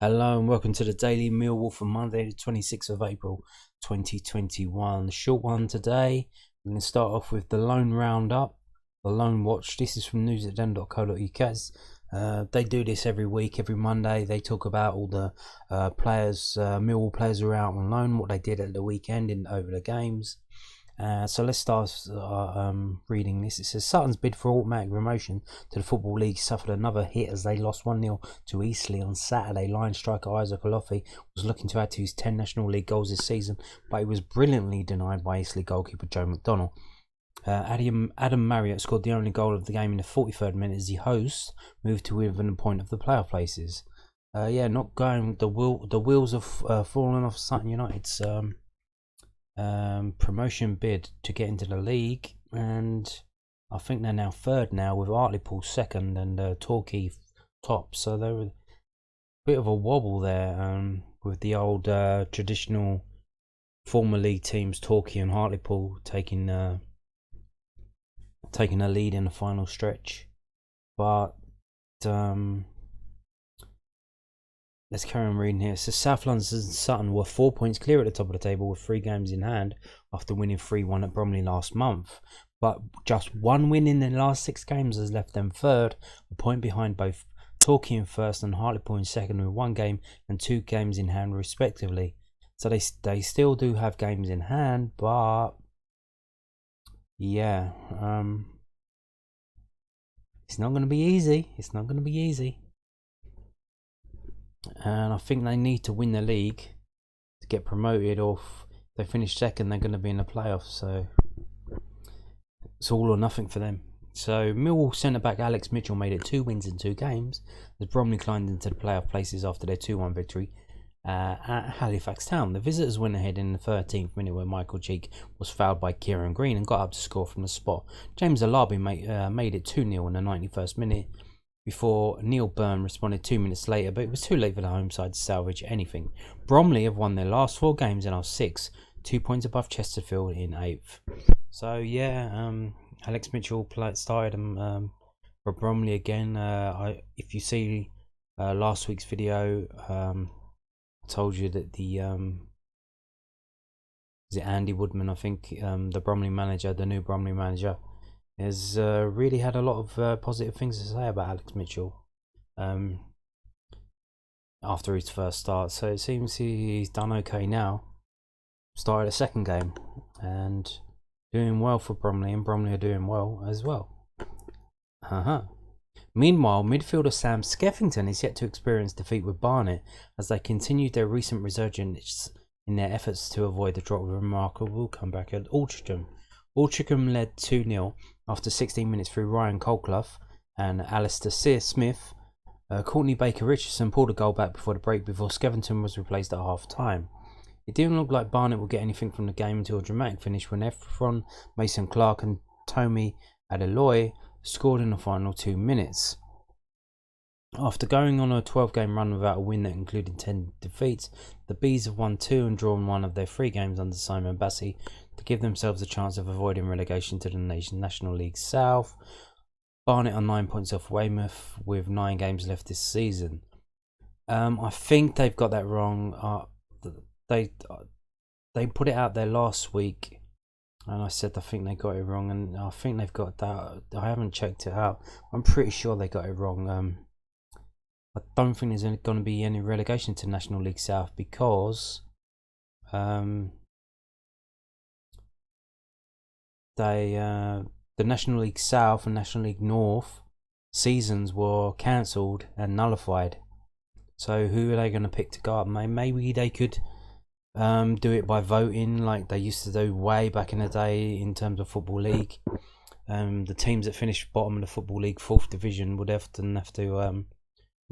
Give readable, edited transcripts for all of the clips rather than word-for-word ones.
Hello and welcome to the Daily Millwall for Monday, the 26th of April 2021. Short one today. We're going to start off with the loan roundup, the loan watch. This is from news@den.co.uk. They do this every week, every Monday. They talk about all the players, Millwall players who are out on loan, what they did at the weekend over the games. So let's start reading this. It says Sutton's bid for automatic promotion to the Football League suffered another hit as they lost 1-0 to Eastleigh on Saturday. Line striker Isaac Olofi was looking to add to his 10 National League goals this season, but he was brilliantly denied by Eastleigh goalkeeper Joe McDonnell. Adam Marriott scored the only goal of the game in the 43rd minute as the hosts moved to within a point of the playoff places. Not going. The wheels have fallen off Sutton United's promotion bid to get into the league, and I think they're now third now with Hartlepool second and Torquay top, so they're a bit of a wobble there with the old traditional former league teams Torquay and Hartlepool taking a lead in the final stretch. But let's carry on reading here. So South London and Sutton were 4 points clear at the top of the table with 3 games in hand after winning 3-1 at Bromley last month. But just one win in their last 6 games has left them third, a point behind both Torquay in first and Hartlepool in second with 1 game and 2 games in hand respectively. So they still do have games in hand, but yeah, it's not going to be easy. It's not going to be easy. And I think they need to win the league to get promoted, or if they finish second they're going to be in the playoffs, so it's all or nothing for them. So Millwall centre-back Alex Mitchell made it 2 wins in 2 games as Bromley climbed into the playoff places after their 2-1 victory at Halifax Town. The visitors went ahead in the 13th minute where Michael Cheek was fouled by Kieran Green and got up to score from the spot. James Alabi made it 2-0 in the 91st minute before Neil Byrne responded 2 minutes later, but it was too late for the home side to salvage anything. Bromley have won their last 4 games and are 6, 2 points above Chesterfield in 8th. So yeah, Alex Mitchell started for Bromley again. If you see last week's video, I told you that the is it Andy Woodman, I think, the Bromley manager, the new Bromley manager, has really had a lot of positive things to say about Alex Mitchell after his first start. So it seems he's done okay now. Started a second game and doing well for Bromley, and Bromley are doing well as well. Meanwhile, midfielder Sam Skeffington is yet to experience defeat with Barnet as they continued their recent resurgence in their efforts to avoid the drop with a remarkable comeback at Altrincham. Altrincham led 2-0 after 16 minutes through Ryan Colclough and Alistair Smith. Courtney Baker-Richardson pulled a goal back before the break before Skeffington was replaced at half-time. It didn't look like Barnet would get anything from the game until a dramatic finish when Efron, Mason Clark and Tommy Adeloye scored in the final 2 minutes. After going on a 12-game run without a win that included 10 defeats, the Bees have won 2 and drawn 1 of their 3 games under Simon Bassey to give themselves a chance of avoiding relegation to the National League South. Barnet are 9 points off Weymouth with 9 games left this season. I think they've got that wrong. They put it out there last week, and I said I think they got it wrong, and I think they've got that. I haven't checked it out. I'm pretty sure they got it wrong. I don't think there's going to be any relegation to National League South because the National League South and National League North seasons were cancelled and nullified. So who are they going to pick to go up? Maybe they could do it by voting like they used to do way back in the day in terms of Football League. The teams that finished bottom of the Football League 4th division would often have to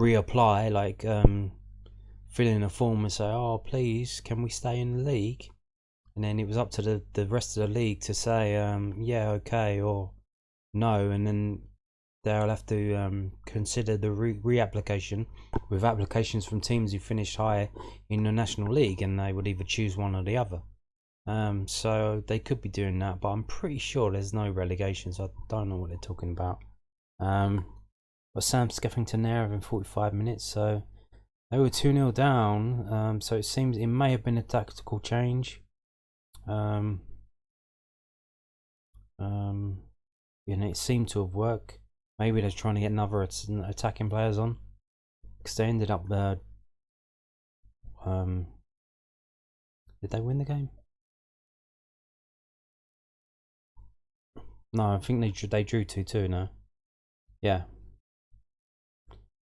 reapply, like fill in a form and say, oh please can we stay in the league, and then it was up to the rest of the league to say yeah, okay or no, and then they'll have to consider the reapplication with applications from teams who finished higher in the National League, and they would either choose one or the other. So they could be doing that, but I'm pretty sure there's no relegation, so I don't know what they're talking about. But Sam Skeffington there in 45 minutes, so They were 2-0 down, so it seems it may have been a tactical change. And it seemed to have worked. Maybe they're trying to get another attacking players on, because they ended up there. Did they win the game? No, I think they drew 2-2 now. Yeah.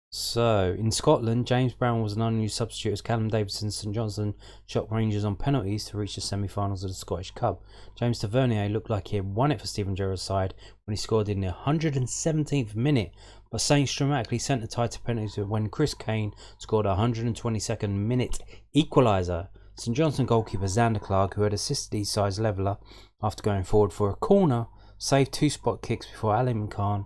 So, in Scotland, James Brown was an unused substitute as Callum Davidson St Johnstone shot Rangers on penalties to reach the semi-finals of the Scottish Cup. James Tavernier looked like he had won it for Stephen Gerrard's side when he scored in the 117th minute, but Saints dramatically sent the tie to penalties when Chris Kane scored a 122nd minute equaliser. St Johnstone goalkeeper Xander Clark, who had assisted his side's leveller after going forward for a corner, saved 2 spot kicks before Ali McCann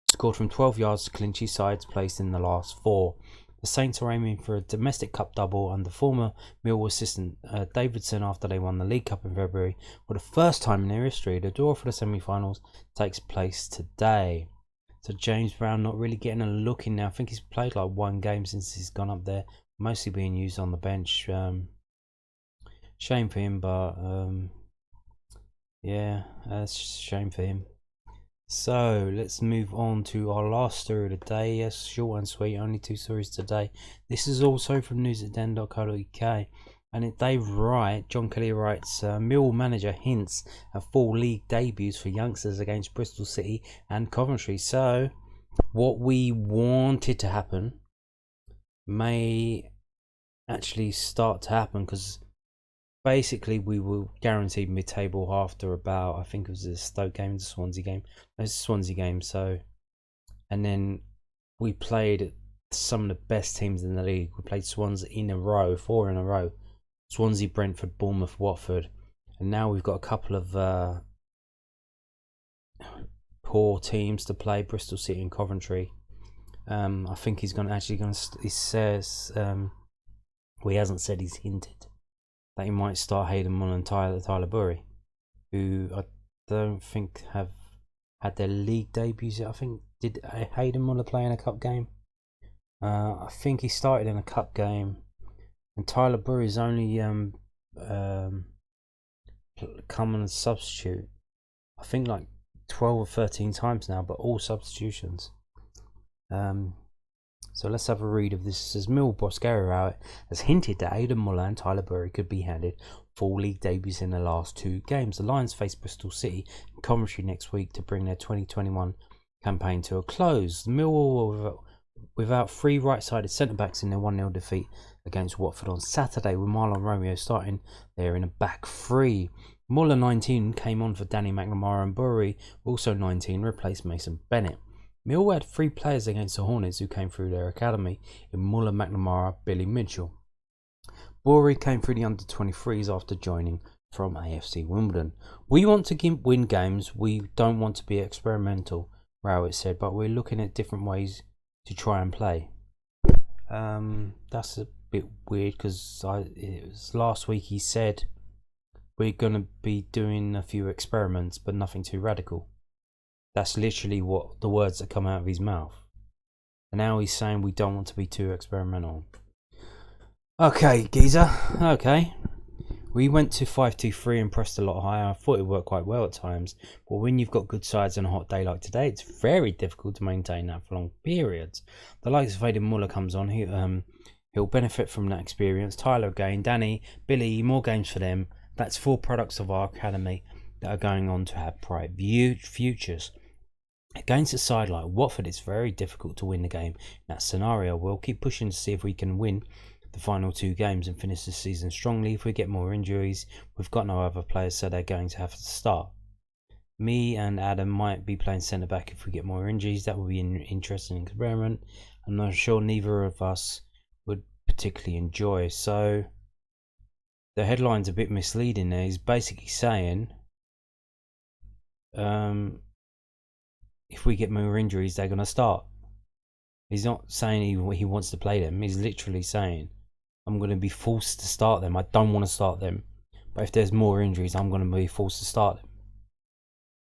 scored from 12 yards to clinch his side's place in the last 4. The Saints are aiming for a domestic cup double under former Millwall assistant Davidson after they won the League Cup in February. For the first time in their history, the draw for the semi-finals takes place today. So James Brown not really getting a look in now. I think he's played like 1 game since he's gone up there, mostly being used on the bench. Shame for him, but yeah, that's a shame for him. So let's move on to our last story of the day. Yes, short and sweet, only 2 stories today. This is also from news@den.co.uk, and John Kelly writes, Millwall manager hints at full league debuts for youngsters against Bristol City and Coventry. So what we wanted to happen may actually start to happen, because basically we were guaranteed mid-table after about, I think it was the Stoke game, the Swansea game. It was the Swansea game, so, and then we played some of the best teams in the league. We played Swansea in a row, 4 in a row. Swansea, Brentford, Bournemouth, Watford. And now we've got a couple of poor teams to play, Bristol City and Coventry. I think he says, well, he hasn't said, he's hinted that he might start Hayden Muller and Tyler Burey, who I don't think have had their league debuts yet. I think, did Hayden Muller play in a cup game? I think he started in a cup game, and Tyler Burey's only come on as substitute, I think like 12 or 13 times now, but all substitutions. So let's have a read of this. It says Millwall boss Gary Rowett has hinted that Aidan Muller and Tyler Burey could be handed full league debuts in the last 2 games. The Lions face Bristol City and Coventry next week to bring their 2021 campaign to a close. Millwall were without 3 right-sided centre-backs in their 1-0 defeat against Watford on Saturday, with Marlon Romeo starting there in a back 3. Muller, 19, came on for Danny McNamara, and Burey, also 19, replaced Mason Bennett. Millwall had 3 players against the Hornets who came through their academy in Muller, McNamara, Billy Mitchell. Burey came through the under-23s after joining from AFC Wimbledon. We want to win games, we don't want to be experimental, Rowett said, but we're looking at different ways to try and play. That's a bit weird, because it was last week he said we're going to be doing a few experiments, but nothing too radical. That's literally what the words that come out of his mouth. And now he's saying we don't want to be too experimental. Okay, geezer. Okay. We went to 5-2-3 and pressed a lot higher. I thought it worked quite well at times. But when you've got good sides on a hot day like today, it's very difficult to maintain that for long periods. The likes of Aidan Muller comes on. He'll benefit from that experience. Tyler again, Danny, Billy, more games for them. That's 4 products of our academy that are going on to have bright futures. Against a side like Watford, it's very difficult to win the game. In that scenario, we'll keep pushing to see if we can win the final 2 games and finish the season strongly. If we get more injuries, we've got no other players, so they're going to have to start. Me and Adam might be playing centre back if we get more injuries. That would be an interesting experiment. I'm not sure neither of us would particularly enjoy. So the headline's a bit misleading there. He's basically saying if we get more injuries, they're going to start. He's not saying he wants to play them. He's literally saying, I'm going to be forced to start them. I don't want to start them, but if there's more injuries, I'm going to be forced to start them.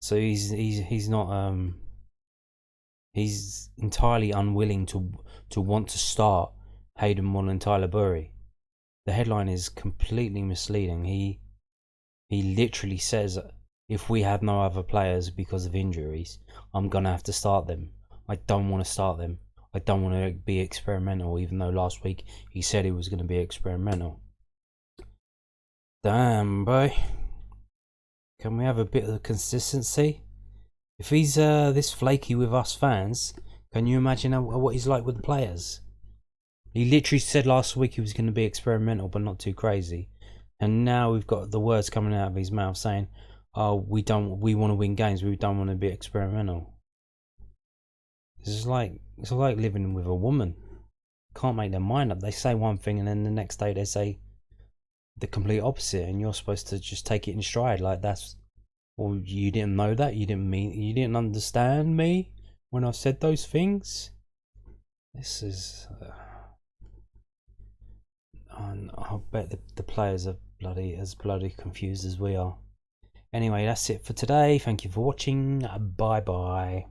So he's not he's entirely unwilling to want to start Hayden Muller and Tyler Burey. The headline is completely misleading. He literally says, if we have no other players because of injuries, I'm going to have to start them. I don't want to start them. I don't want to be experimental, even though last week he said he was going to be experimental. Damn, boy. Can we have a bit of consistency? If he's this flaky with us fans, can you imagine what he's like with the players? He literally said last week he was going to be experimental, but not too crazy. And now we've got the words coming out of his mouth saying, "Oh, we want to win games. We don't want to be experimental." It's like living with a woman. Can't make their mind up. They say one thing and then the next day they say the complete opposite, and you're supposed to just take it in stride. Like that's, well, you didn't know that. You didn't understand me when I said those things. This is. I bet the players are as bloody confused as we are. Anyway, that's it for today. Thank you for watching. Bye bye.